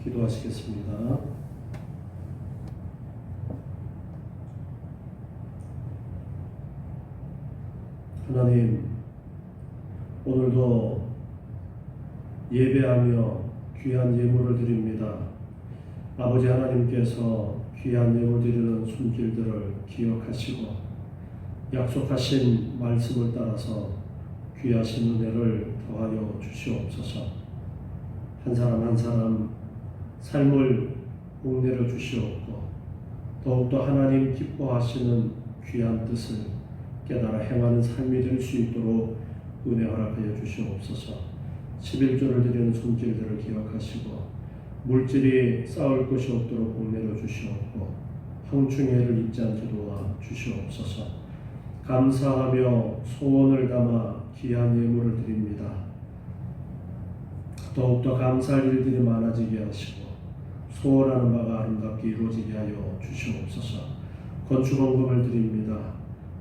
기도하시겠습니다. 하나님, 오늘도 예배하며 귀한 예물을 드립니다. 아버지 하나님께서 귀한 예물 드리는 손길들을 기억하시고 약속하신 말씀을 따라서 귀하신 은혜를 더하여 주시옵소서. 한 사람 한 사람 삶을 복내려 주시옵고 더욱더 하나님 기뻐하시는 귀한 뜻을 깨달아 행하는 삶이 될 수 있도록 은혜 허락하여 주시옵소서. 11조를 드리는 손길들을 기억하시고 물질이 쌓을 것이 없도록 복내려 주시옵고 황충해를 잊지 않게 도와 주시옵소서. 감사하며 소원을 담아 귀한 예물을 드립니다. 더욱더 감사할 일들이 많아지게 하시고 소원하는 바가 아름답게 이루어지게 하여 주시옵소서. 건축헌금을 드립니다.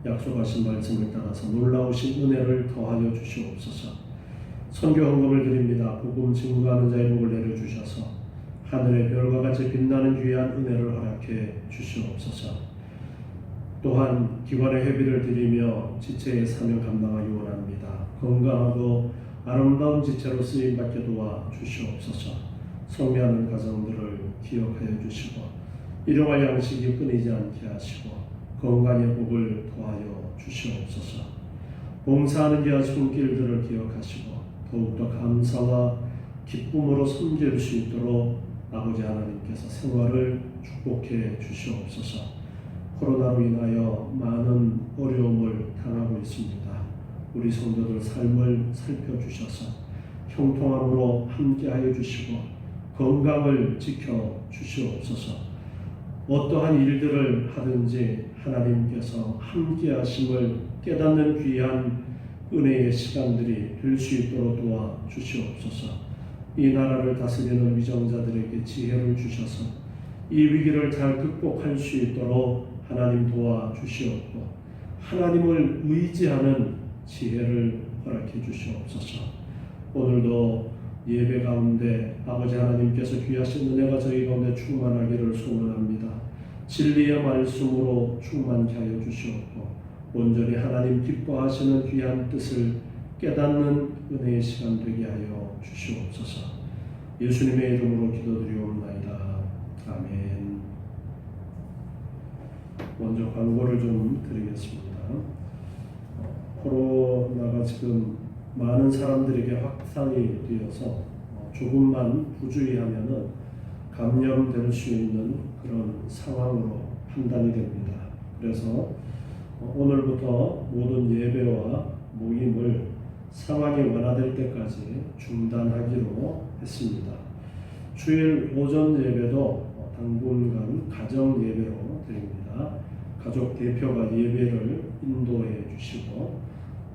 약속하신 말씀을 따라서 놀라우신 은혜를 더하여 주시옵소서. 선교헌금을 드립니다. 복음 증거하는 자의 복을 내려주셔서 하늘의 별과 같이 빛나는 귀한 은혜를 허락해 주시옵소서. 또한 기관의 회비를 드리며 지체의 사명 감당하기 원합니다. 건강하고 아름다운 지체로 쓰임받게 도와 주시옵소서. 성례하는 가정들을 기억하여 주시고 일용할 양식이 끊이지 않게 하시고 건강의 복을 더하여 주시옵소서. 봉사하는 자의 손길들을 기억하시고 더욱더 감사와 기쁨으로 섬길 수 있도록 아버지 하나님께서 생활을 축복해 주시옵소서. 코로나로 인하여 많은 어려움을 당하고 있습니다. 우리 성도들 삶을 살펴주셔서 형통함으로 함께하여 주시고 건강을 지켜 주시옵소서. 어떠한 일들을 하든지 하나님께서 함께하심을 깨닫는 귀한 은혜의 시간들이 될 수 있도록 도와 주시옵소서. 이 나라를 다스리는 위정자들에게 지혜를 주셔서 이 위기를 잘 극복할 수 있도록 하나님 도와 주시옵고 하나님을 의지하는 지혜를 허락해 주시옵소서. 오늘도 예배 가운데 아버지 하나님께서 귀하신 은혜가 저희 가운데 충만하기를 소원합니다. 진리의 말씀으로 충만케 하여 주시옵고 온전히 하나님 기뻐하시는 귀한 뜻을 깨닫는 은혜의 시간 되게 하여 주시옵소서. 예수님의 이름으로 기도드리옵나이다. 아멘. 먼저 광고를 좀 드리겠습니다. 코로나가 지금 많은 사람들에게 확산이 되어서 조금만 부주의하면은 감염될 수 있는 그런 상황으로 판단이 됩니다. 그래서 오늘부터 모든 예배와 모임을 상황이 완화될 때까지 중단하기로 했습니다. 주일 오전 예배도 당분간 가정 예배로 드립니다. 가족 대표가 예배를 인도해 주시고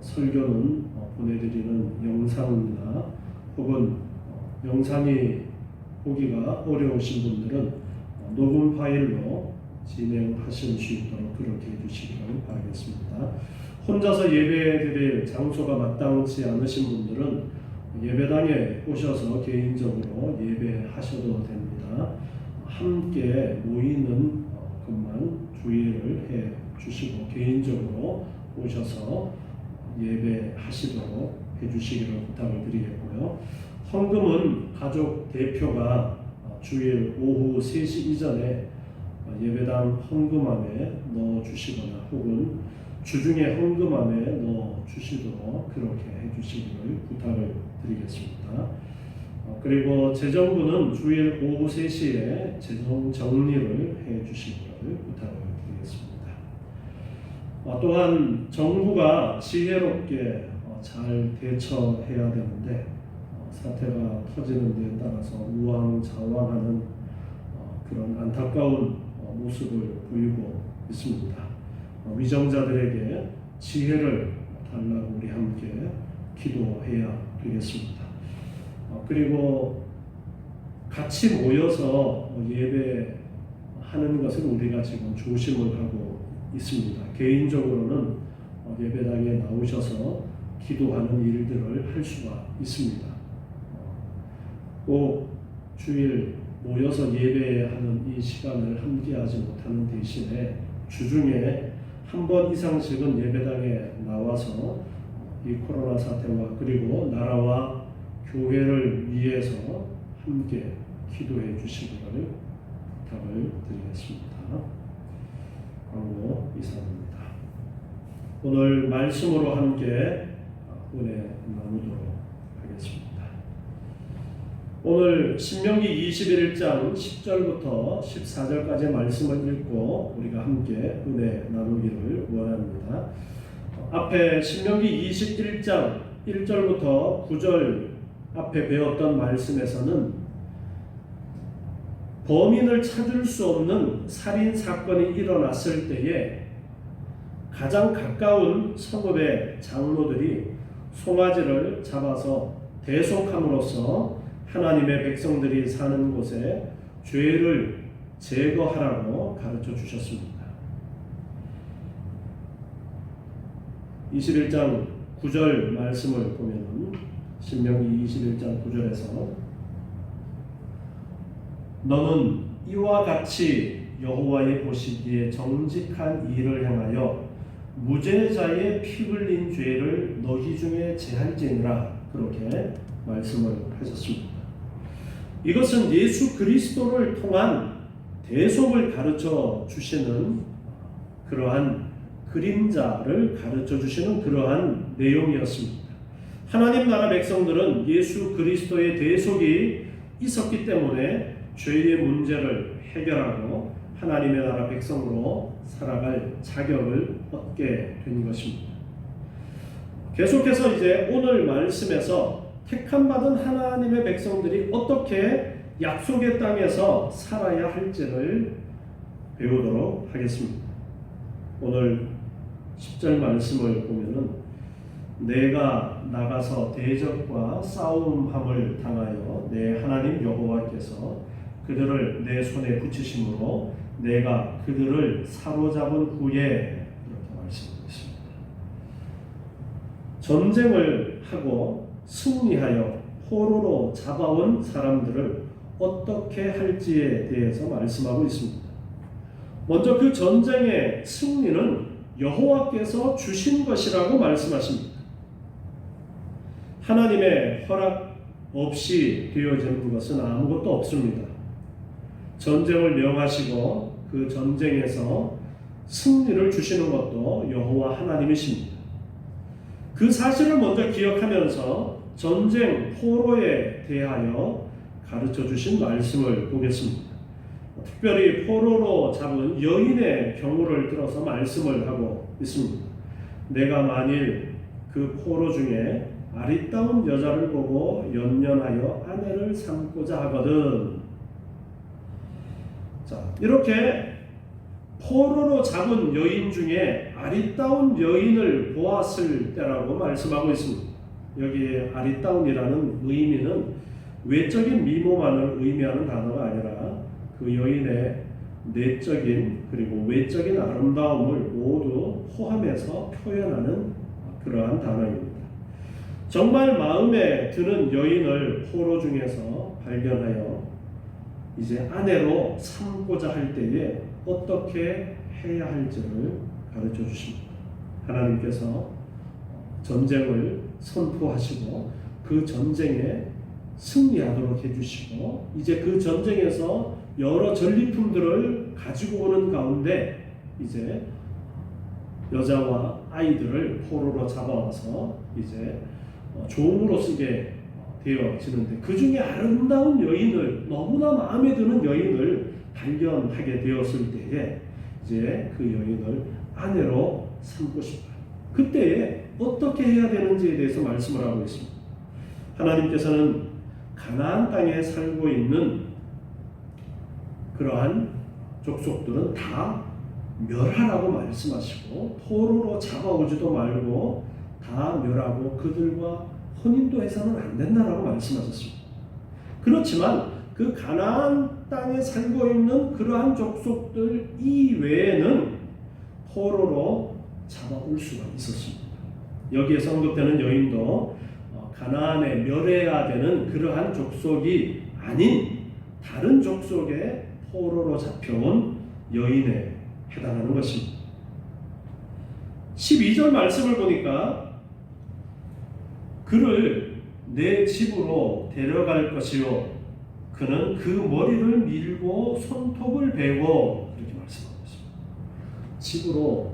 설교는 보내드리는 영상이나 혹은 영상이 보기가 어려우신 분들은 녹음 파일로 진행하실 수 있도록 그렇게 해주시기를 바라겠습니다. 혼자서 예배드릴 장소가 마땅치 않으신 분들은 예배당에 오셔서 개인적으로 예배하셔도 됩니다. 함께 모이는 것만 주의를 해 주시고 개인적으로 오셔서 예배하시도록 해주시기를 부탁을 드리겠고요. 헌금은 가족 대표가 주일 오후 3시 이전에 예배당 헌금함에 넣어주시거나 혹은 주중에 헌금함에 넣어주시도록 그렇게 해주시기를 부탁을 드리겠습니다. 그리고 재정부는 주일 오후 3시에 재정 정리를 해주시기를 부탁을 드리겠습니다. 또한 정부가 지혜롭게 잘 대처해야 되는데 사태가 터지는 데에 따라서 우왕좌왕하는 그런 안타까운 모습을 보이고 있습니다. 위정자들에게 지혜를 달라고 우리 함께 기도해야 되겠습니다. 그리고 같이 모여서 예배하는 것을 우리가 지금 조심을 하고 있습니다. 개인적으로는 예배당에 나오셔서 기도하는 일들을 할 수가 있습니다. 꼭 주일 모여서 예배하는 이 시간을 함께하지 못하는 대신에 주중에 한 번 이상씩은 예배당에 나와서 이 코로나 사태와 그리고 나라와 교회를 위해서 함께 기도해 주시기를 부탁을 드리겠습니다. 광고 이상입니다. 오늘 말씀으로 함께 은혜 나누도록 하겠습니다. 오늘 신명기 21장 10절부터 14절까지 말씀을 읽고 우리가 함께 은혜 나누기를 원합니다. 앞에 신명기 21장 1절부터 9절 앞에 배웠던 말씀에서는 범인을 찾을 수 없는 살인 사건이 일어났을 때에 가장 가까운 성읍의 장로들이 송아지를 잡아서 대속함으로써 하나님의 백성들이 사는 곳에 죄를 제거하라고 가르쳐 주셨습니다. 21장 9절 말씀을 보면 신명기 21장 9절에서 너는 이와 같이 여호와의 보시기에 정직한 일을 행하여 무죄자의 피 흘린 죄를 너희 중에 제할지니라 그렇게 말씀을 하셨습니다. 이것은 예수 그리스도를 통한 대속을 가르쳐 주시는 그러한 그림자를 가르쳐 주시는 그러한 내용이었습니다. 하나님 나라 백성들은 예수 그리스도의 대속이 있었기 때문에 죄의 문제를 해결하고 하나님의 나라 백성으로 살아갈 자격을 얻게 된 것입니다. 계속해서 이제 오늘 말씀에서 택함받은 하나님의 백성들이 어떻게 약속의 땅에서 살아야 할지를 배우도록 하겠습니다. 오늘 10절 말씀을 보면은 내가 나가서 대적과 싸움함을 당하여 내 하나님 여호와께서 그들을 내 손에 붙이심으로 내가 그들을 사로잡은 후에 이렇게 말씀하고 있습니다. 전쟁을 하고 승리하여 포로로 잡아온 사람들을 어떻게 할지에 대해서 말씀하고 있습니다. 먼저 그 전쟁의 승리는 여호와께서 주신 것이라고 말씀하십니다. 하나님의 허락 없이 되어지는 것은 아무것도 없습니다. 전쟁을 명하시고 그 전쟁에서 승리를 주시는 것도 여호와 하나님이십니다. 그 사실을 먼저 기억하면서 전쟁 포로에 대하여 가르쳐 주신 말씀을 보겠습니다. 특별히 포로로 잡은 여인의 경우를 들어서 말씀을 하고 있습니다. 내가 만일 그 포로 중에 아리따운 여자를 보고 연연하여 아내를 삼고자 하거든. 자, 이렇게 포로로 잡은 여인 중에 아리따운 여인을 보았을 때라고 말씀하고 있습니다. 여기 아리따운이라는 의미는 외적인 미모만을 의미하는 단어가 아니라 그 여인의 내적인 그리고 외적인 아름다움을 모두 포함해서 표현하는 그러한 단어입니다. 정말 마음에 드는 여인을 포로 중에서 발견하여 이제 아내로 삼고자 할 때에 어떻게 해야 할지를 가르쳐 주십니다. 하나님께서 전쟁을 선포하시고 그 전쟁에 승리하도록 해주시고 이제 그 전쟁에서 여러 전리품들을 가지고 오는 가운데 이제 여자와 아이들을 포로로 잡아와서 이제 종으로 쓰게 되어지는데 그 중에 아름다운 여인을 너무나 마음에 드는 여인을 발견하게 되었을 때에 이제 그 여인을 아내로 삼고 싶어요. 그때에 어떻게 해야 되는지에 대해서 말씀을 하고 있습니다. 하나님께서는 가나안 땅에 살고 있는 그러한 족속들은 다 멸하라고 말씀하시고 포로로 잡아오지도 말고 다 멸하고 그들과 혼인도 해서는 안 된다라고 말씀하셨습니다. 그렇지만 그 가나안 땅에 살고 있는 그러한 족속들 이외에는 포로로 잡아올 수가 있었습니다. 여기에서 언급되는 여인도 가나안에 멸해야 되는 그러한 족속이 아닌 다른 족속의 포로로 잡혀온 여인에 해당하는 것입니다. 12절 말씀을 보니까 그를 내 집으로 데려갈 것이요 그는 그 머리를 밀고 손톱을 베고 이렇게 말씀하고 있습니다. 집으로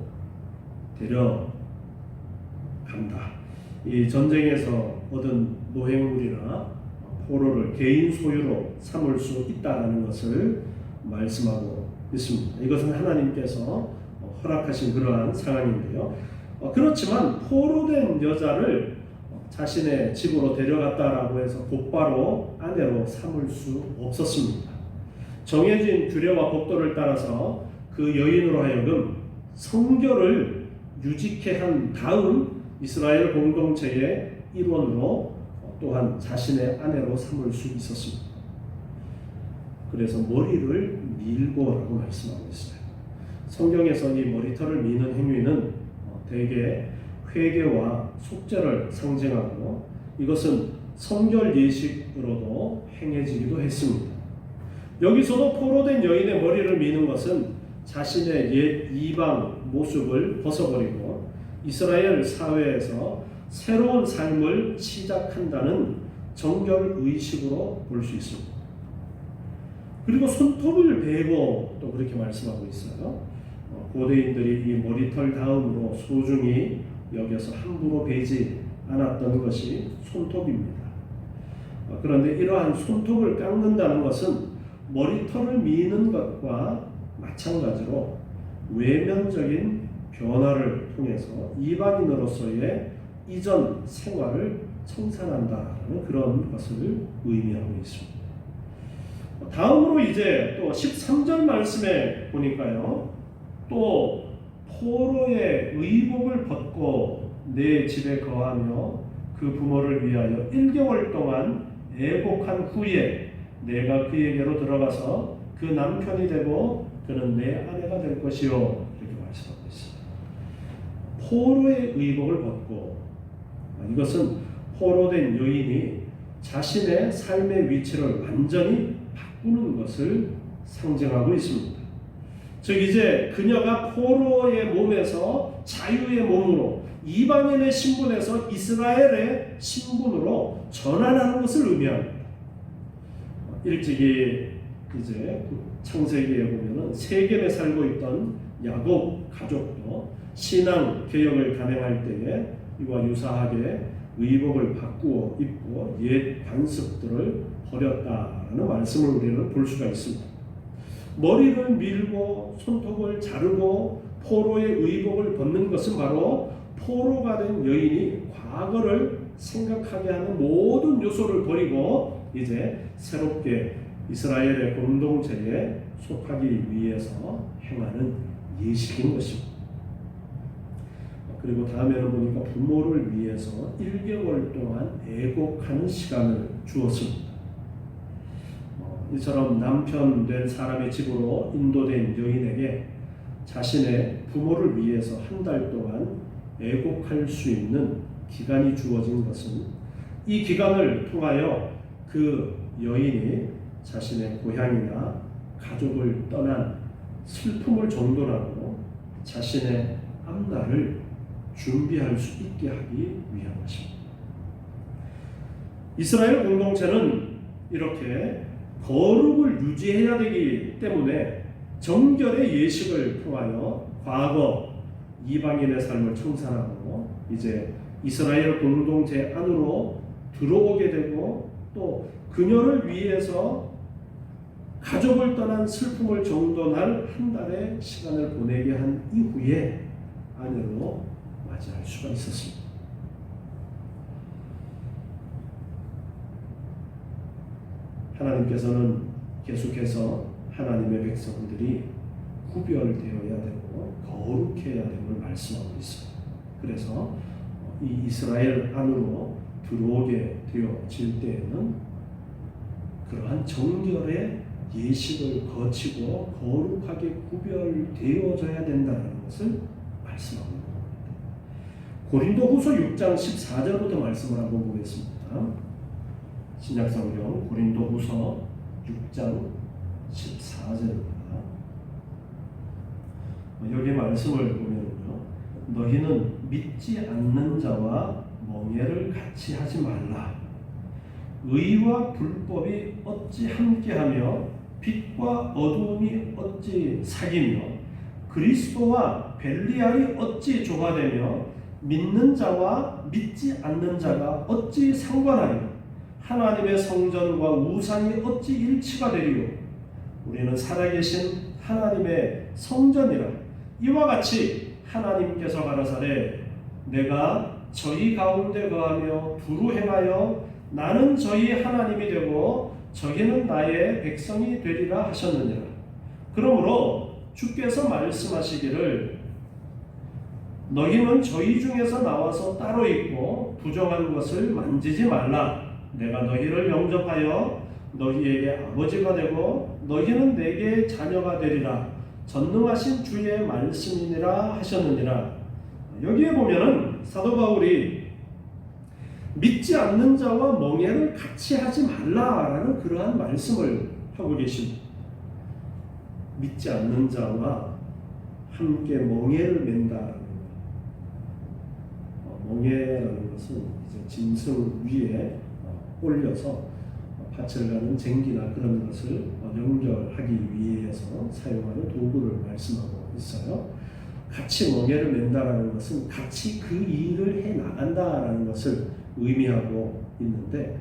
데려간다. 이 전쟁에서 얻은 노획물이나 포로를 개인 소유로 삼을 수 있다는 것을 말씀하고 있습니다. 이것은 하나님께서 허락하신 그러한 상황인데요. 그렇지만 포로된 여자를 자신의 집으로 데려갔다라고 해서 곧바로 아내로 삼을 수 없었습니다. 정해진 규례와 법도를 따라서 그 여인으로 하여금 성결을 유지케 한 다음 이스라엘 공동체의 일원으로 또한 자신의 아내로 삼을 수 있었습니다. 그래서 머리를 밀고라고 말씀하고 있어요. 성경에서 이 머리털을 미는 행위는 대개 회개와 속죄를 상징하고 이것은 성결 예식으로도 행해지기도 했습니다. 여기서도 포로된 여인의 머리를 미는 것은 자신의 옛 이방 모습을 벗어버리고 이스라엘 사회에서 새로운 삶을 시작한다는 정결 의식으로 볼 수 있습니다. 그리고 손톱을 베고 또 그렇게 말씀하고 있어요. 고대인들이 이 머리털 다음으로 소중히 여기서 함부로 베지 않았던 것이 손톱입니다. 그런데 이러한 손톱을 깎는다는 것은 머리털을 미는 것과 마찬가지로 외면적인 변화를 통해서 이방인으로서의 이전 생활을 청산한다는 그런 것을 의미하고 있습니다. 다음으로 이제 또 13절 말씀에 보니까요. 또 포로의 의복을 벗고 내 집에 거하며 그 부모를 위하여 1개월 동안 애곡한 후에 내가 그에게로 들어가서 그 남편이 되고 그는 내 아내가 될 것이요 이렇게 말씀하고 있습니다. 포로의 의복을 벗고 이것은 포로된 여인이 자신의 삶의 위치를 완전히 바꾸는 것을 상징하고 있습니다. 즉 이제 그녀가 포로의 몸에서 자유의 몸으로 이방인의 신분에서 이스라엘의 신분으로 전환하는 것을 의미합니다. 일찍이 이제 창세기에 보면은 세겜에 살고 있던 야곱 가족도 신앙 개혁을 단행할 때에 이와 유사하게 의복을 바꾸어 입고 옛 관습들을 버렸다라는 말씀을 우리는 볼 수가 있습니다. 머리를 밀고 손톱을 자르고 포로의 의복을 벗는 것은 바로 포로가 된 여인이 과거를 생각하게 하는 모든 요소를 버리고 이제 새롭게 이스라엘의 공동체에 속하기 위해서 행하는 예식인 것입니다. 그리고 다음에는 보니까 부모를 위해서 1개월 동안 애곡하는 시간을 주었습니다. 이처럼 남편 된 사람의 집으로 인도된 여인에게 자신의 부모를 위해서 한 달 동안 애곡할 수 있는 기간이 주어진 것은 이 기간을 통하여 그 여인이 자신의 고향이나 가족을 떠난 슬픔을 정돈하고 자신의 앞날을 준비할 수 있게 하기 위한 것입니다. 이스라엘 공동체는 이렇게 거룩을 유지해야 되기 때문에 정결의 예식을 통하여 과거 이방인의 삶을 청산하고 이제 이스라엘 공동체 안으로 들어오게 되고 또 그녀를 위해서 가족을 떠난 슬픔을 정돈할 한 달의 시간을 보내게 한 이후에 아내로 맞이할 수가 있었습니다. 하나님께서는 계속해서 하나님의 백성들이 구별되어야 되고 거룩해야 됨을 말씀하고 있어요. 그래서 이 이스라엘 안으로 들어오게 되어질 때에는 그러한 정결의 예식을 거치고 거룩하게 구별되어져야 된다는 것을 말씀하고 있는 겁니다. 고린도후서 6장 14절부터 말씀을 한번 보겠습니다. 신약성경 고린도후서 6장 14절입니다. 여기 말씀을 보면요, 너희는 믿지 않는 자와 멍에를 같이 하지 말라. 의와 불법이 어찌 함께하며 빛과 어두움이 어찌 사귀며 그리스도와 벨리알이 어찌 조화되며 믿는 자와 믿지 않는 자가 어찌 상관하며 하나님의 성전과 우상이 어찌 일치가 되리요. 우리는 살아계신 하나님의 성전이라. 이와 같이 하나님께서 가라사대 내가 저희 가운데 거하며 두루 행하여 나는 저희 하나님이 되고 저희는 나의 백성이 되리라 하셨느니라. 그러므로 주께서 말씀하시기를 너희는 저희 중에서 나와서 따로 있고 부정한 것을 만지지 말라. 내가 너희를 영접하여 너희에게 아버지가 되고 너희는 내게 자녀가 되리라. 전능하신 주의 말씀이니라 하셨느니라. 여기에 보면은 사도 바울이 믿지 않는 자와 멍에를 같이 하지 말라라는 그러한 말씀을 하고 계십니다. 믿지 않는 자와 함께 멍에를 맨다라는 것. 멍에라는 것은 이제 짐승 위에 올려서 밭을 가는 쟁기나 그런 것을 연결하기 위해서 사용하는 도구를 말씀하고 있어요. 같이 멍에를 맨다라는 것은 같이 그 일을 해 나간다라는 것을 의미하고 있는데,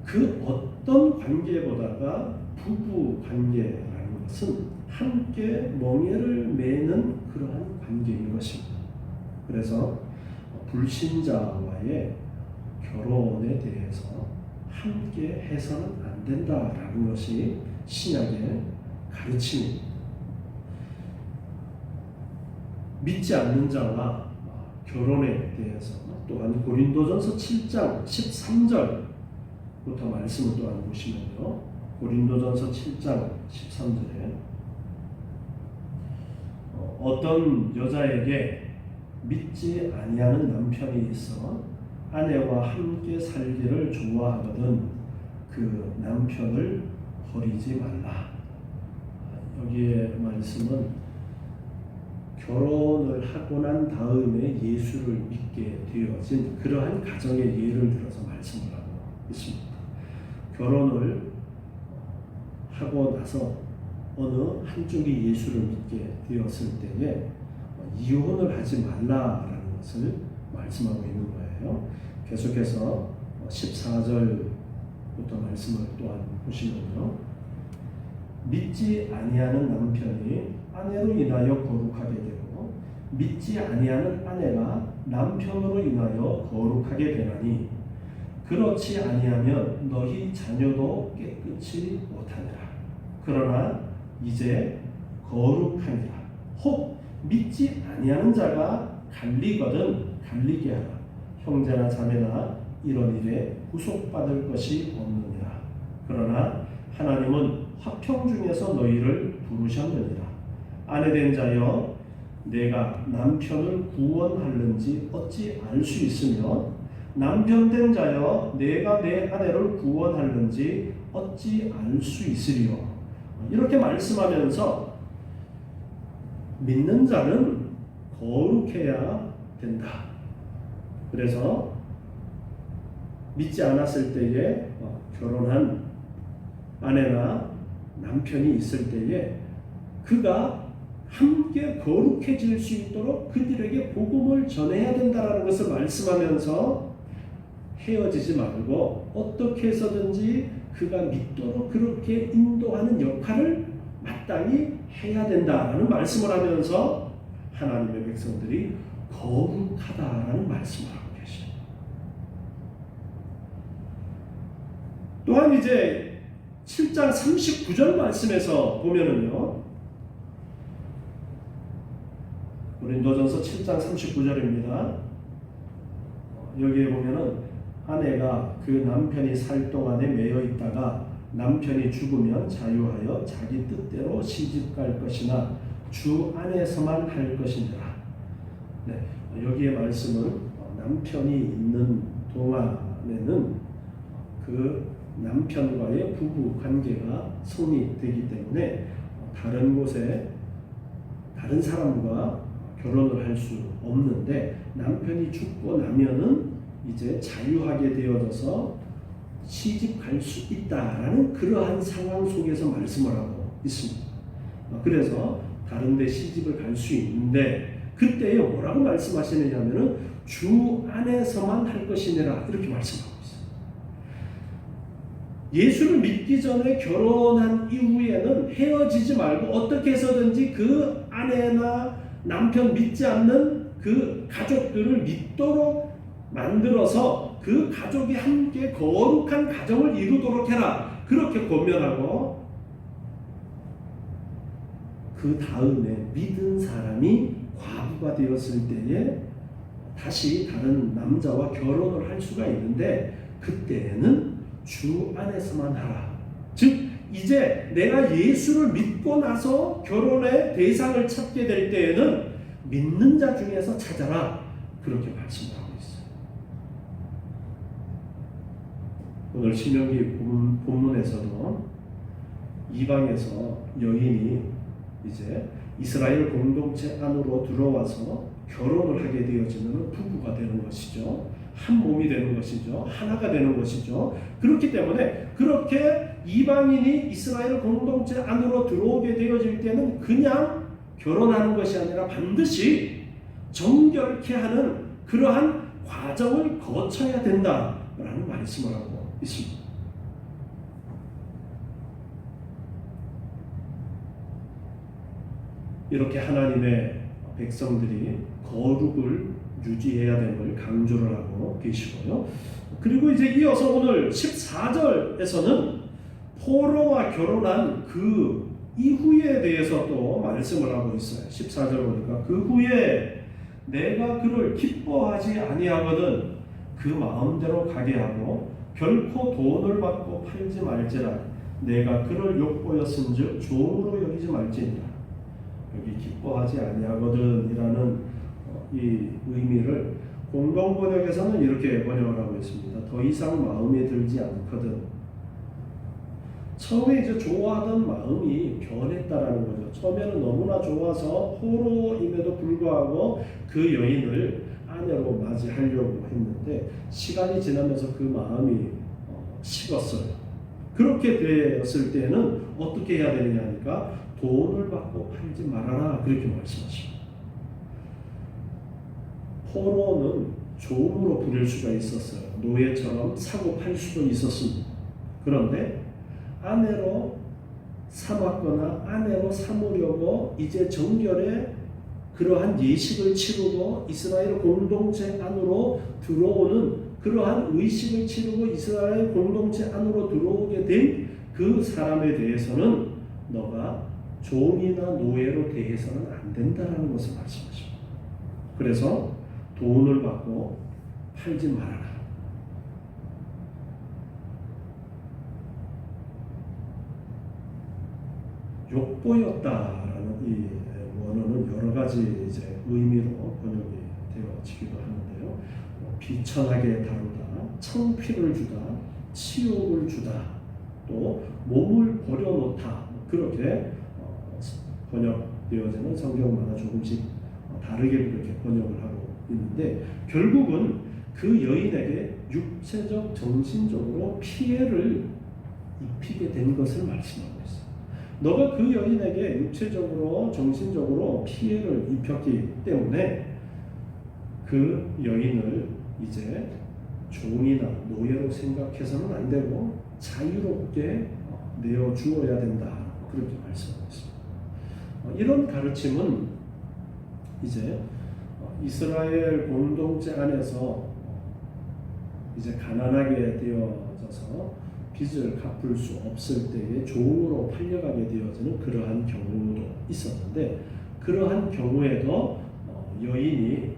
그 어떤 관계보다가 부부 관계라는 것은 함께 멍에를 매는 그러한 관계인 것입니다. 그래서 불신자와의 결혼에 대해서 함께 해서는 안 된다라는 것이 신약의 가르침입니다. 믿지 않는 자와 결혼에 대해서 또한 고린도전서 7장 13절부터 말씀을 또한 보시면요, 고린도전서 7장 13절에 어떤 여자에게 믿지 아니하는 남편이 있어 아내와 함께 살기를 좋아하거든 그 남편을 버리지 말라. 여기에 말씀은 결혼을 하고 난 다음에 예수를 믿게 되어진 그러한 가정의 예를 들어서 말씀을 하고 있습니다. 결혼을 하고 나서 어느 한쪽이 예수를 믿게 되었을 때에 이혼을 하지 말라라는 것을 말씀하고 있는 거예요. 계속해서 14절부터 말씀을 또한 보시면요, 믿지 아니하는 남편이 아내로 인하여 거룩하게 되고 믿지 아니하는 아내가 남편으로 인하여 거룩하게 되나니 그렇지 아니하면 너희 자녀도 깨끗이 못하니라. 그러나 이제 거룩하니라. 혹 믿지 아니하는 자가 갈리거든 갈리게 하라. 형제나 자매나 이런 일에 구속받을 것이 없느니라. 그러나 하나님은 화평 중에서 너희를 부르셨느니라. 아내된 자여 내가 남편을 구원하는지 어찌 알 수 있으며 남편된 자여 내가 내 아내를 구원하는지 어찌 알 수 있으리요. 이렇게 말씀하면서 믿는 자는 거룩해야 된다. 그래서 믿지 않았을 때에 결혼한 아내나 남편이 있을 때에 그가 함께 거룩해질 수 있도록 그들에게 복음을 전해야 된다는 것을 말씀하면서 헤어지지 말고 어떻게 해서든지 그가 믿도록 그렇게 인도하는 역할을 마땅히 해야 된다라는 말씀을 하면서 하나님의 백성들이 거룩하다라는 말씀을 하고 계십니다. 또한 이제 7장 39절 말씀에서 보면은요, 고린도전서 7장 39절입니다. 여기에 보면은 아내가 그 남편이 살 동안에 매여 있다가 남편이 죽으면 자유하여 자기 뜻대로 시집갈 것이나 주 안에서만 할 것이니라. 네, 여기에 말씀은 남편이 있는 동안에는 그 남편과의 부부 관계가 성립되기 때문에 다른 곳에 다른 사람과 결혼을 할 수 없는데, 남편이 죽고 나면은 이제 자유하게 되어져서 시집 갈 수 있다라는 그러한 상황 속에서 말씀을 하고 있습니다. 그래서 다른 데 시집을 갈 수 있는데, 그때에 뭐라고 말씀하시느냐면은 주 안에서만 할 것이니라, 이렇게 말씀하고 있어요. 예수를 믿기 전에 결혼한 이후에는 헤어지지 말고 어떻게 해서든지 그 아내나 남편 믿지 않는 그 가족들을 믿도록 만들어서 그 가족이 함께 거룩한 가정을 이루도록 해라, 그렇게 권면하고, 그 다음에 믿은 사람이 과부가 되었을 때에 다시 다른 남자와 결혼을 할 수가 있는데, 그때는 주 안에서만 하라. 즉 이제 내가 예수를 믿고 나서 결혼의 대상을 찾게 될 때에는 믿는 자 중에서 찾아라, 그렇게 말씀을 하고 있어요. 오늘 신명기 본문에서도 이방에서 여인이 이제 이스라엘 공동체 안으로 들어와서 결혼을 하게 되어지면 부부가 되는 것이죠. 한 몸이 되는 것이죠. 하나가 되는 것이죠. 그렇기 때문에 그렇게 이방인이 이스라엘 공동체 안으로 들어오게 되어질 때는 그냥 결혼하는 것이 아니라 반드시 정결케 하는 그러한 과정을 거쳐야 된다라는 말씀을 하고 있습니다. 이렇게 하나님의 백성들이 거룩을 유지해야 됨을 강조를 하고 계시고요. 그리고 이제 이어서 오늘 14절에서는 포로와 결혼한 그 이후에 대해서 또 말씀을 하고 있어요. 14절 보니까 그 후에 내가 그를 기뻐하지 아니하거든 그 마음대로 가게 하고 결코 돈을 받고 팔지 말지라. 내가 그를 욕보였은즉 종으로 여기지 말지니라. 여기 기뻐하지 아니하거든 이라는 이 의미를 공동번역에서는 이렇게 번역을 하고 있습니다. 더 이상 마음에 들지 않거든. 처음에 이제 좋아하던 마음이 변했다라는 거죠. 처음에는 너무나 좋아서 포로임에도 불구하고 그 여인을 아내로 맞이하려고 했는데 시간이 지나면서 그 마음이 식었어요. 그렇게 되었을 때는 어떻게 해야 되느냐 하니까 돈을 받고 팔지 말아라, 그렇게 말씀하십니다. 포로는 종으로 부릴 수가 있었어요. 노예처럼 사고 팔 수도 있었습니다. 그런데 아내로 삼았거나 아내로 삼으려고 이제 정결에 그러한 예식을 치르고 이스라엘 공동체 안으로 들어오는 그러한 의식을 치르고 이스라엘 공동체 안으로 들어오게 된 그 사람에 대해서는 너가 종이나 노예로 대해서는 안 된다라는 것을 말씀하십니다. 그래서 돈을 받고 팔지 말아라. 욕보였다라는 이 원어는 여러 가지 이제 의미로 번역이 되어지기도 하는데요. 비천하게 다루다, 창피를 주다, 치욕을 주다, 또 몸을 버려놓다, 그렇게 번역되어지는 성경마다 조금씩 다르게 그렇게 번역을 하고 있는데 결국은 그 여인에게 육체적, 정신적으로 피해를 입히게 된 것을 말씀하고 있어요. 너가 그 여인에게 육체적으로, 정신적으로 피해를 입혔기 때문에 그 여인을 이제 종이나 노예로 생각해서는 안 되고 자유롭게 내어주어야 된다, 그렇게 말씀하고 있습니다. 이런 가르침은 이제 이스라엘 공동체 안에서 이제 가난하게 되어져서 빚을 갚을 수 없을 때에 종으로 팔려가게 되어지는 그러한 경우도 있었는데, 그러한 경우에도 여인이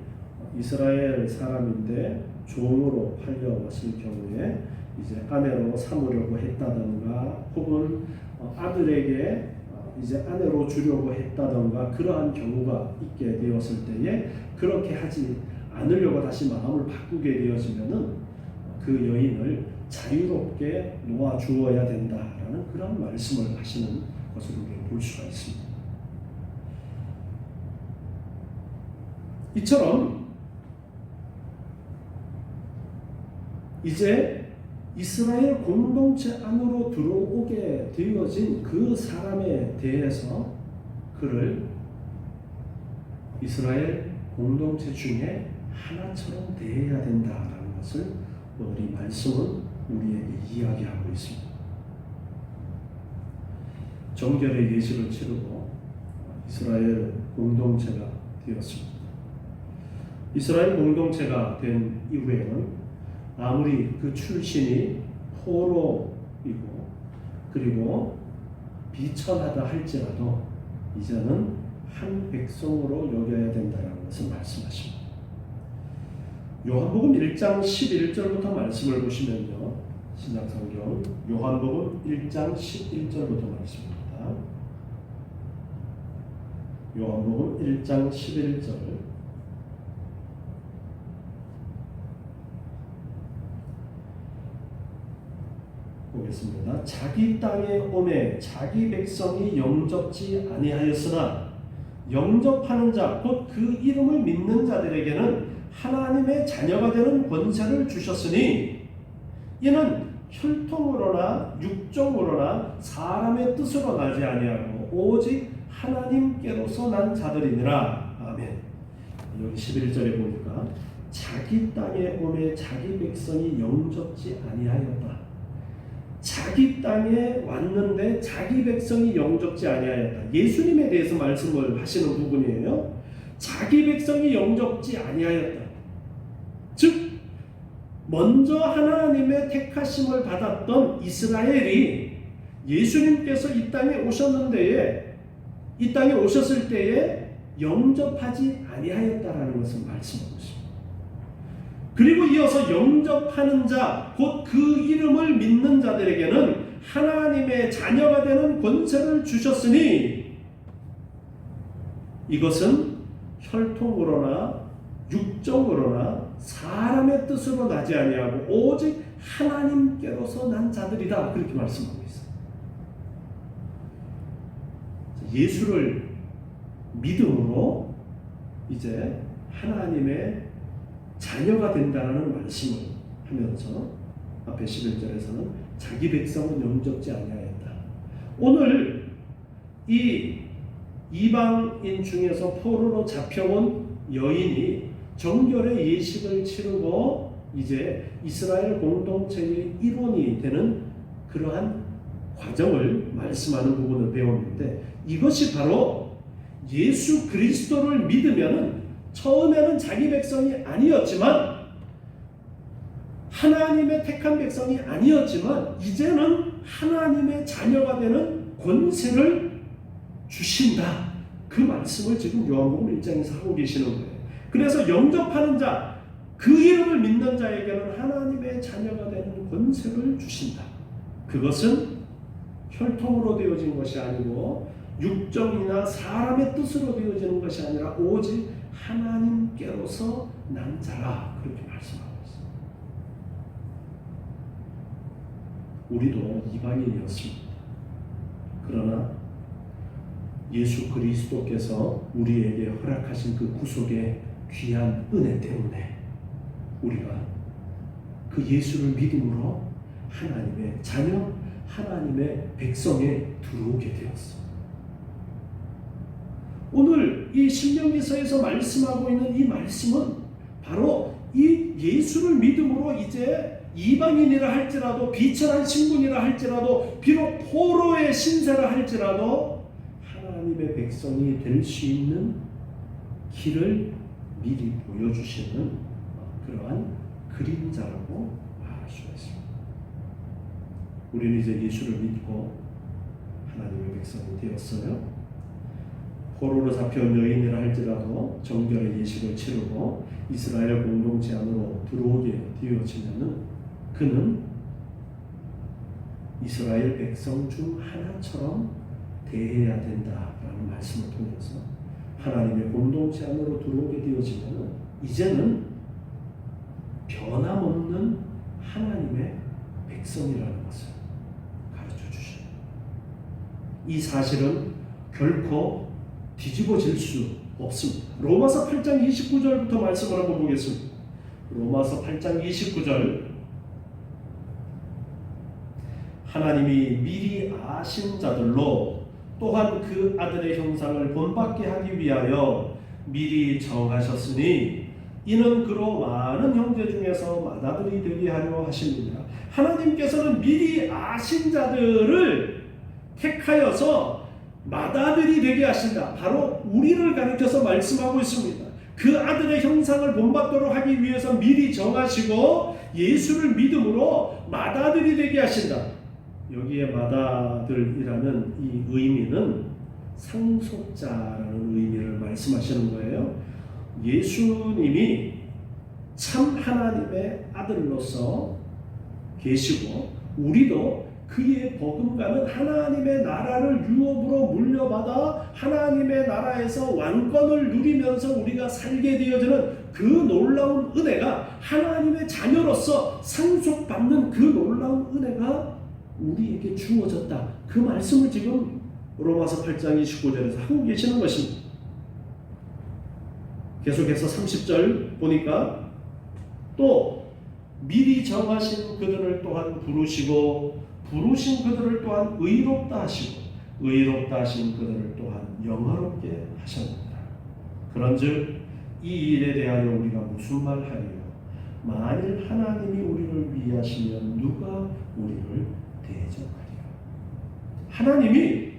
이스라엘 사람인데 종으로 팔려왔을 경우에 이제 아내로 삼으려고 했다던가 혹은 아들에게 이제 아내로 주려고 했다던가 그러한 경우가 있게 되었을 때에 그렇게 하지 않으려고 다시 마음을 바꾸게 되어지면은 그 여인을 자유롭게 놓아주어야 된다라는 그런 말씀을 하시는 것을 우리가 볼 수가 있습니다. 이처럼 이제 이스라엘 공동체 안으로 들어오게 되어진 그 사람에 대해서 그를 이스라엘 공동체 중에 하나처럼 대해야 된다라는 것을 오늘 이 말씀은 우리에게 이야기하고 있습니다. 정결의 예식을 치르고 이스라엘 공동체가 되었습니다. 이스라엘 공동체가 된 이후에는 아무리 그 출신이 포로이고 그리고 비천하다 할지라도 이제는 한 백성으로 여겨야 된다는 것을 말씀하십니다. 요한복음 1장 11절부터 말씀을 보시면요, 신약성경 요한복음 1장 11절부터 말씀입니다. 요한복음 1장 11절 보겠습니다. 자기 땅에 오매 자기 백성이 영접지 아니하였으나 영접하는 자 곧 그 이름을 믿는 자들에게는 하나님의 자녀가 되는 권세를 주셨으니 이는 혈통으로나 육종으로나 사람의 뜻으로 나지 아니하고 오직 하나님께로서 난 자들이니라. 아멘. 여기 11절에 보니까 자기 땅에 오매 자기 백성이 영접지 아니하였다. 자기 땅에 왔는데 자기 백성이 영접지 아니하였다. 예수님에 대해서 말씀을 하시는 부분이에요. 자기 백성이 영접지 아니하였다. 즉 먼저 하나님의 택하심을 받았던 이스라엘이 예수님께서 이 땅에 오셨을 때에 영접하지 아니하였다라는 것을 말씀하고 있습니다. 그리고 이어서 영접하는 자, 곧 그 이름을 믿는 자들에게는 하나님의 자녀가 되는 권세를 주셨으니 이것은 혈통으로나 육정으로나 사람의 뜻으로 나지 아니하고 오직 하나님께로서 난 자들이다. 그렇게 말씀하고 있어요. 예수를 믿음으로 이제 하나님의 자녀가 된다는 말씀을 하면서 앞에 11절에서는 자기 백성은 영접지 아니하였다. 오늘 이 이방인 중에서 포로로 잡혀온 여인이 정결의 예식을 치르고 이제 이스라엘 공동체의 일원이 되는 그러한 과정을 말씀하는 부분을 배웠는데 이것이 바로 예수 그리스도를 믿으면은 처음에는 자기 백성이 아니었지만 하나님의 택한 백성이 아니었지만 이제는 하나님의 자녀가 되는 권세를 주신다. 그 말씀을 지금 요한복음 1장에서 하고 계시는 거예요. 그래서 영접하는 자, 그 이름을 믿는 자에게는 하나님의 자녀가 되는 권세를 주신다. 그것은 혈통으로 되어진 것이 아니고 육정이나 사람의 뜻으로 되어지는 것이 아니라 오직 하나님께로서 난 자라. 그렇게 말씀하고 있습니다. 우리도 이방인이었습니다. 그러나 예수 그리스도께서 우리에게 허락하신 그 구속의 귀한 은혜 때문에 우리가 그 예수를 믿음으로 하나님의 자녀, 하나님의 백성에 들어오게 되었습니다. 오늘 이 신명기서에서 말씀하고 있는 이 말씀은 바로 이 예수를 믿음으로 이제 이방인이라 할지라도 비천한 신분이라 할지라도 비록 포로의 신세라 할지라도 하나님의 백성이 될 수 있는 길을 미리 보여주시는 그러한 그림자라고 말할 수가 있습니다. 우리는 이제 예수를 믿고 하나님의 백성이 되었어요. 포로로 잡혀온 여인이라 할지라도 정결의 예식을 치르고 이스라엘 공동체 안으로 들어오게 되어지면은 그는 이스라엘 백성 중 하나처럼 대해야 된다라는 말씀을 통해서 하나님의 공동체 안으로 들어오게 되어지면은 이제는 변함없는 하나님의 백성이라는 것을 가르쳐 주셔요. 이 사실은 결코 뒤집어질 수 없습니다. 로마서 8장 29절부터 말씀을 한번 보겠습니다. 로마서 8장 29절. 하나님이 미리 아신 자들로 또한 그 아들의 형상을 본받게 하기 위하여 미리 정하셨으니 이는 그로 많은 형제 중에서 맏아들이 되게 하려 하십니다. 하나님께서는 미리 아신 자들을 택하여서 맏아들이 되게 하신다. 바로 우리를 가리켜서 말씀하고 있습니다. 그 아들의 형상을 본받도록 하기 위해서 미리 정하시고 예수를 믿음으로 맏아들이 되게 하신다. 여기에 맏아들이라는 이 의미는 상속자라는 의미를 말씀하시는 거예요. 예수님이 참 하나님의 아들로서 계시고 우리도 그의 복음과는 하나님의 나라를 유업으로 물려받아 하나님의 나라에서 왕권을 누리면서 우리가 살게 되어지는 그 놀라운 은혜가 하나님의 자녀로서 상속받는 그 놀라운 은혜가 우리에게 주어졌다. 그 말씀을 지금 로마서 8장 29절에서 하고 계시는 것입니다. 계속해서 30절 보니까 또 미리 정하신 그들을 또한 부르시고 부르신 그들을 또한 의롭다 하시고 의롭다 하신 그들을 또한 영화롭게 하셨느니라. 그런즉 이 일에 대하여 우리가 무슨 말 하리요? 만일 하나님이 우리를 위하시면 누가 우리를 대적하리요? 하나님이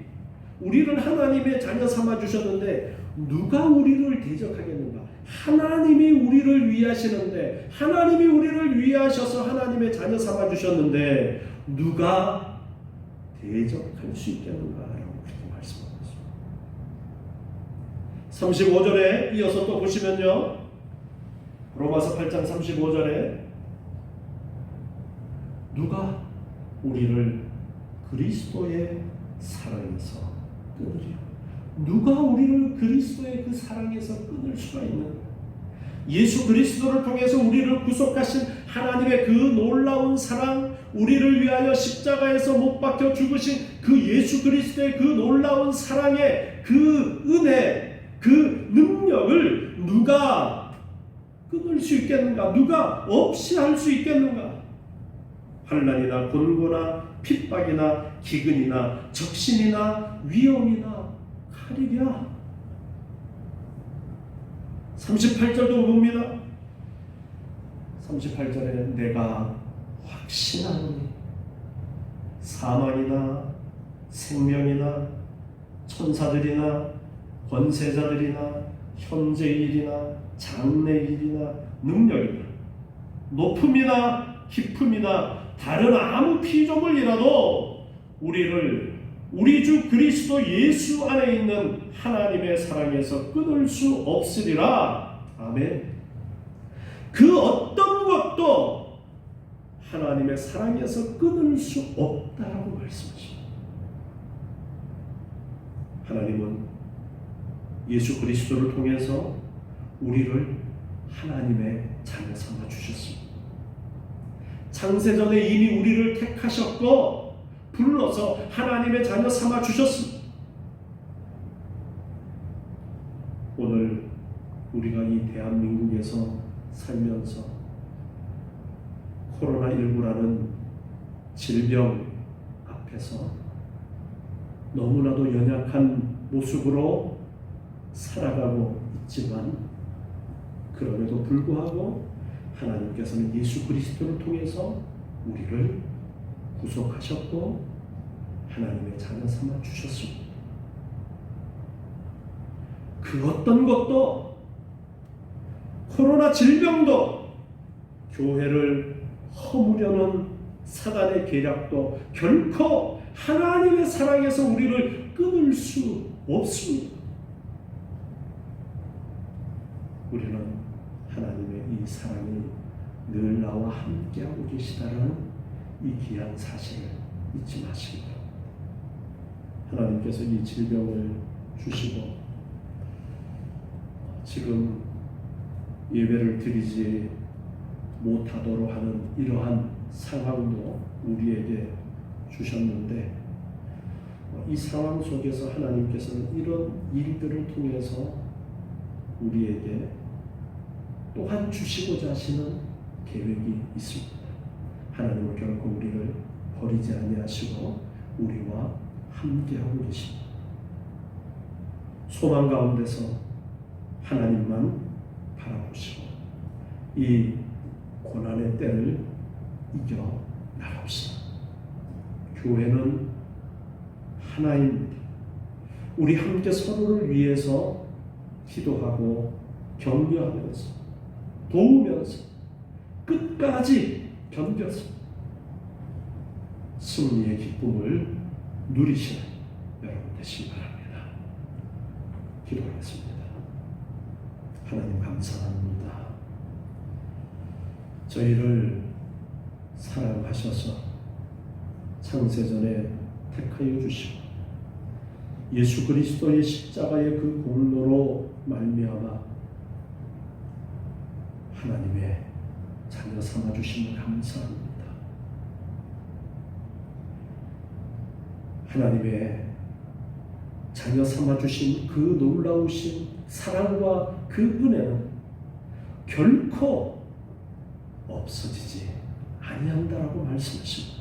우리를 하나님의 자녀 삼아 주셨는데 누가 우리를 대적하겠는가? 하나님이 우리를 위하시는데 하나님이 우리를 위하셔서 하나님의 자녀 삼아 주셨는데 누가 대적할 수 있겠는가? 라고 그렇게 말씀하고 있습니다. 35절에 이어서 또 보시면요, 로마서 8장 35절에 누가 우리를 그리스도의 사랑에서 끊으리요? 누가 우리를 그리스도의 그 사랑에서 끊을 수가 있는가? 예수 그리스도를 통해서 우리를 구속하신 하나님의 그 놀라운 사랑, 우리를 위하여 십자가에서 못 박혀 죽으신 그 예수 그리스도의 그 놀라운 사랑의 그 은혜, 그 능력을 누가 끊을 수 있겠는가? 누가 없이 할 수 있겠는가? 환난이나 곤고나 핍박이나 기근이나 적신이나 위험이나 칼이랴. 38절도 봅니다. 38절에 내가 확신하노니 사망이나 생명이나 천사들이나 권세자들이나 현재일이나 장래일이나 능력이나 높음이나 깊음이나 다른 아무 피조물이라도 우리를 우리 주 그리스도 예수 안에 있는 하나님의 사랑에서 끊을 수 없으리라. 아멘. 그 어떤 것도 하나님의 사랑에서 끊을 수 없다라고 말씀하십니다. 하나님은 예수 그리스도를 통해서 우리를 하나님의 자녀 삼아 주셨습니다. 창세전에 이미 우리를 택하셨고 불러서 하나님의 자녀 삼아 주셨습니다. 오늘 우리가 이 대한민국에서 살면서 코로나19라는 질병 앞에서 너무나도 연약한 모습으로 살아가고 있지만 그럼에도 불구하고 하나님께서는 예수 그리스도를 통해서 우리를 구속하셨고 하나님의 자녀 삼아 주셨습니다. 그 어떤 것도 코로나 질병도 교회를 허무려는 사단의 계략도 결코 하나님의 사랑에서 우리를 끊을 수 없습니다. 우리는 하나님의 이 사랑이 늘 나와 함께하고 계시다라는 이 귀한 사실을 잊지 마시기 바랍니다. 하나님께서 이 질병을 주시고 지금 예배를 드리지 못하도록 하는 이러한 상황도 우리에게 주셨는데 이 상황 속에서 하나님께서는 이런 일들을 통해서 우리에게 또한 주시고자 하시는 계획이 있습니다. 하나님은 결코 우리를 버리지 아니하시고 우리와 함께하고 계십니다. 소망 가운데서 하나님만 바라보시고 이 고난의 때를 이겨 나갑시다. 교회는 하나입니다. 우리 함께 서로를 위해서 기도하고 격려하면서 도우면서 끝까지 견뎌서 승리의 기쁨을 누리시는 여러분 되시기 바랍니다. 기도하겠습니다. 하나님 감사합니다. 저희를 사랑하셔서 창세전에 택하여 주시고 예수 그리스도의 십자가의 그 공로로 말미암아 하나님의 자녀 삼아 주심을 감사합니다. 하나님의 자녀 삼아 주신 그 놀라우신 사랑과 그 은혜는 결코 없어지지 아니한다라고 말씀하십니다.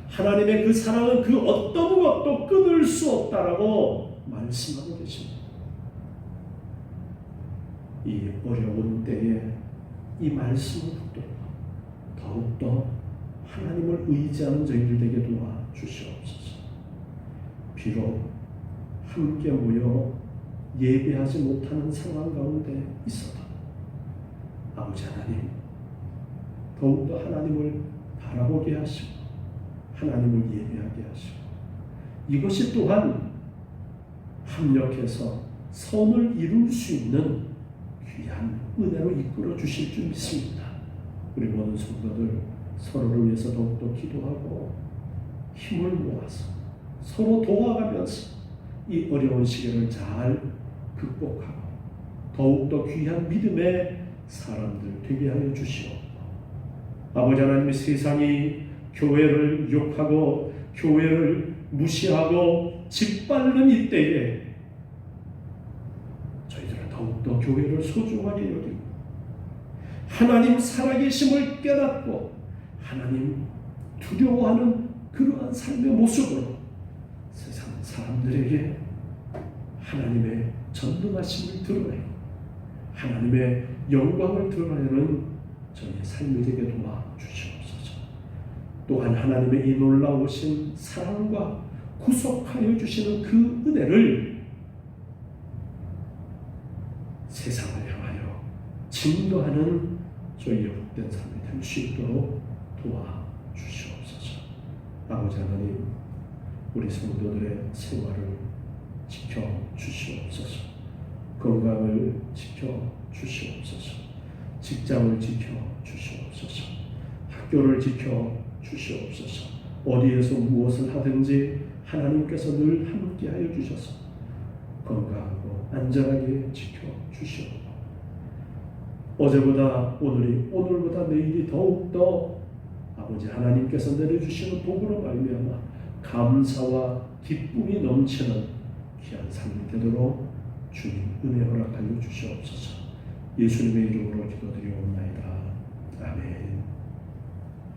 하나님의 그 사랑은 그 어떤 것도 끊을 수 없다라고 말씀하고 계십니다. 이 어려운 때에 이 말씀을 붙들고 더욱더 하나님을 의지하는 저희들 되게 도와주시옵소서. 비록 함께 모여 예배하지 못하는 상황 가운데 있어도 아버지 하나님 더욱더 하나님을 바라보게 하시고 하나님을 예배하게 하시고 이것이 또한 합력해서 선을 이룰 수 있는 귀한 은혜로 이끌어 주실 줄 믿습니다. 우리 모든 성도들 서로를 위해서 더욱더 기도하고 힘을 모아서 서로 도와가면서 이 어려운 시기를 잘 극복하고 더욱더 귀한 믿음의 사람들 되게 하여 주시옵고 아버지 하나님의 세상이 교회를 욕하고 교회를 무시하고 짓밟는 이때에 저희들은 더욱더 교회를 소중하게 여기고 하나님 살아계심을 깨닫고 하나님 두려워하는 그러한 삶의 모습으로 세상 사람들에게 하나님의 전능하심을 드러내고 하나님의 영광을 드러내는 저희의 삶이 되게 도와주시옵소서. 또한 하나님의 이 놀라우신 사랑과 구속하여 주시는 그 은혜를 세상을 향하여 증거하는 저희의 복된 삶이 될 수 있도록 도와주시옵소서. 아버지 하나님 우리 성도들의 생활을 지켜주시옵소서. 건강을 지켜주시옵소서. 직장을 지켜주시옵소서. 학교를 지켜주시옵소서. 어디에서 무엇을 하든지 하나님께서 늘 함께하여 주셔서 건강하고 안전하게 지켜주시옵소서. 어제보다 오늘이 오늘보다 내일이 더욱더 아버지 하나님께서 내려주시는 복으로 말미암아 감사와 기쁨이 넘치는 귀한 삶이 되도록 주님 은혜 허락하여 주시옵소서. 예수님의 이름으로 기도드리옵나이다. 아멘.